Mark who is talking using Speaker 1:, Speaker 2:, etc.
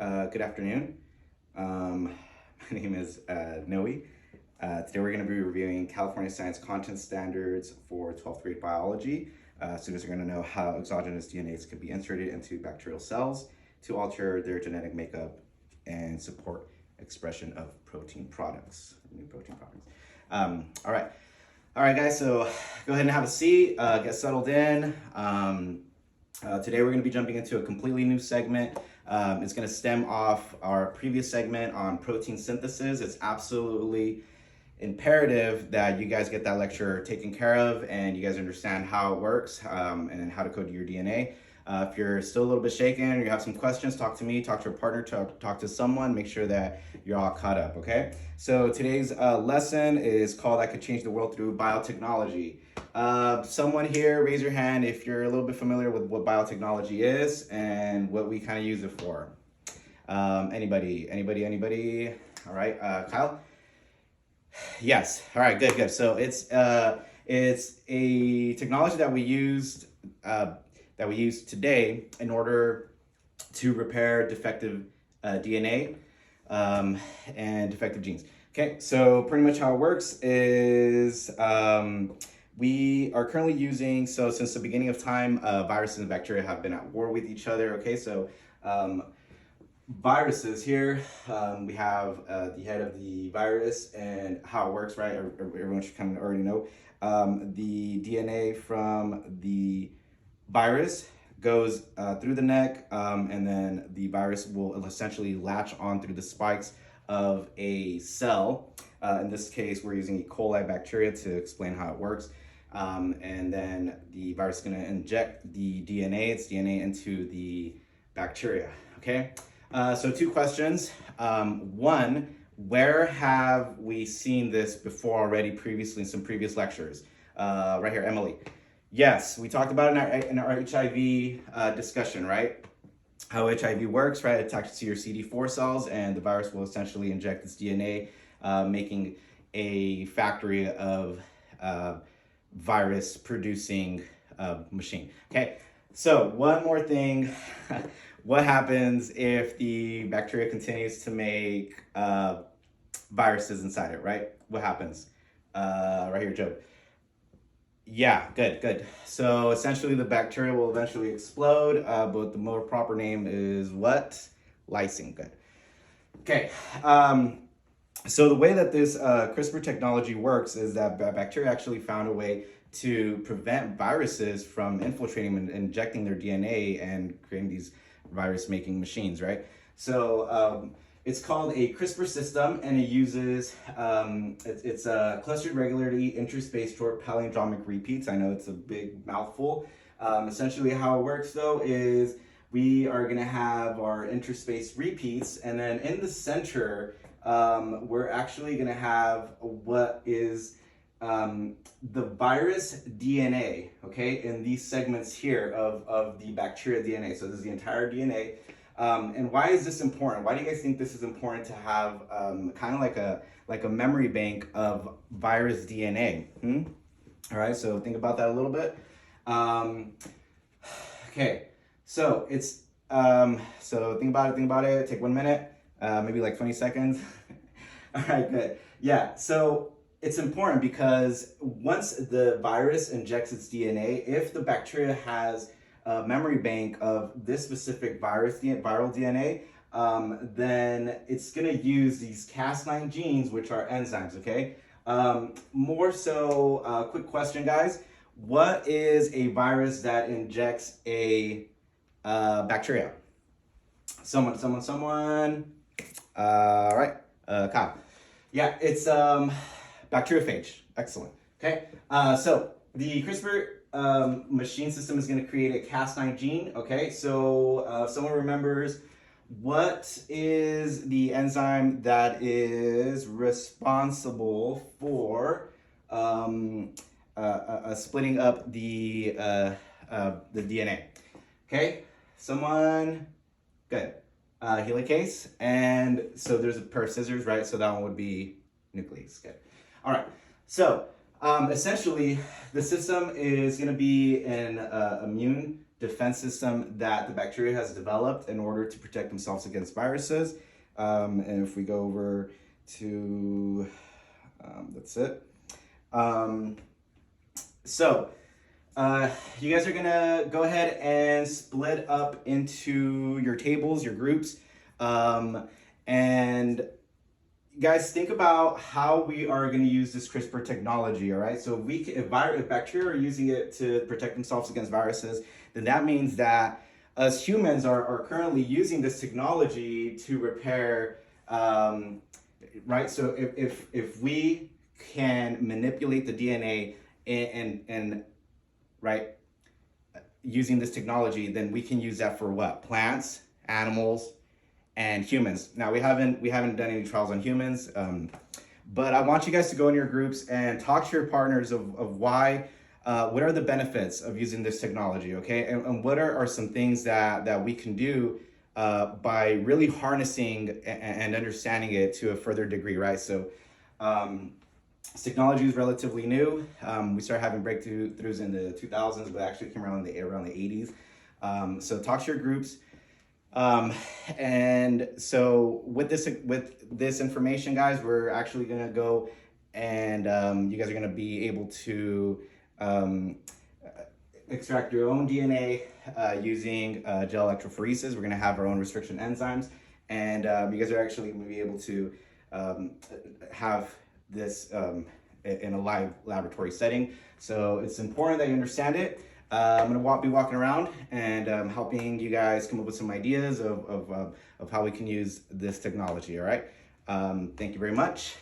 Speaker 1: Good afternoon. My name is Noe. Today we're going to be reviewing California Science Content Standards for 12th grade biology. Students are going to know how exogenous DNAs can be inserted into bacterial cells to alter their genetic makeup and support expression of protein products, new protein products. All right, guys, so go ahead and have a seat, get settled in. Today we're going to be jumping into a completely new segment. It's going to stem off our previous segment on protein synthesis. It's absolutely imperative that you guys get that lecture taken care of and you guys understand how it works and how to code your DNA. If you're still a little bit shaken or you have some questions, talk to me, talk to a partner, talk to someone, make sure that you're all caught up, okay? So today's lesson is called I Could Change the World Through Biotechnology. Someone here, raise your hand if you're a little bit familiar with what biotechnology is and what we kind of use it for. Anybody? All right, Kyle? Yes, all right, good. So it's a technology that we use today in order to repair defective DNA and defective genes. Okay, so pretty much how it works is we are currently using, so since the beginning of time, viruses and bacteria have been at war with each other. Okay, so viruses here, we have the head of the virus and how it works, right? Everyone should kind of already know. The DNA from the virus goes through the neck, and then the virus will essentially latch on through the spikes of a cell. In this case, we're using E. coli bacteria to explain how it works. And then the virus is going to inject its DNA into the bacteria, okay? So two questions. One, where have we seen this before already previously in some previous lectures? Right here, Emily. Yes, we talked about it in our HIV discussion, right? How HIV works, right? It attaches to your CD4 cells and the virus will essentially inject its DNA, making a factory of virus producing machine. Okay, so one more thing. What happens if the bacteria continues to make viruses inside it, right? What happens? Right here, Joe. Yeah, good. So essentially the bacteria will eventually explode, but the more proper name is what? Lysine, good. Okay, so the way that this CRISPR technology works is that bacteria actually found a way to prevent viruses from infiltrating and injecting their DNA and creating these virus-making machines, right? So it's called a CRISPR system, and it uses, it's a clustered regularly interspaced short palindromic repeats. I know it's a big mouthful. Essentially how it works though is we are gonna have our interspaced repeats, and then in the center, we're actually gonna have what is the virus DNA, okay, in these segments here of the bacteria DNA. So this is the entire DNA. And why is this important? Why do you guys think this is important to have kind of like a memory bank of virus DNA? All right, so think about that a little bit. Okay, so it's so think about it. Take 1 minute, maybe like 20 seconds. All right, good. Yeah, so it's important because once the virus injects its DNA, if the bacteria has a memory bank of this specific viral DNA, then it's gonna use these Cas9 genes, which are enzymes, okay? More so, quick question, guys. What is a virus that injects a bacteria? Someone. All right, Kyle. Yeah, it's bacteriophage. Excellent. Okay, so the CRISPR machine system is going to create a Cas9 gene. Okay, so if someone remembers, what is the enzyme that is responsible for splitting up the DNA? Okay, someone? Good. Helicase, and so there's a pair of scissors, right? So that one would be nuclease. Good. All right. So Essentially, the system is going to be an immune defense system that the bacteria has developed in order to protect themselves against viruses. And if we go over to, that's it. So, you guys are gonna go ahead and split up into your tables, your groups, and guys, think about how we are going to use this CRISPR technology. All right, so if bacteria are using it to protect themselves against viruses, then that means that us humans are currently using this technology to repair. Right, so if we can manipulate the DNA and right, using this technology, then we can use that for what? Plants, animals, and humans. Now we haven't done any trials on humans, but I want you guys to go in your groups and talk to your partners of why, what are the benefits of using this technology, okay? And what are some things that we can do by really harnessing and understanding it to a further degree, right? So this technology is relatively new. We started having breakthroughs in the 2000s, but actually came around around the 80s. So talk to your groups. And so with this information, guys, we're actually gonna go and you guys are gonna be able to extract your own DNA using gel electrophoresis. We're gonna have our own restriction enzymes, and you guys are actually gonna be able to have this in a live laboratory setting. So it's important that you understand it. I'm going to be walking around and helping you guys come up with some ideas of how we can use this technology, all right? Thank you very much.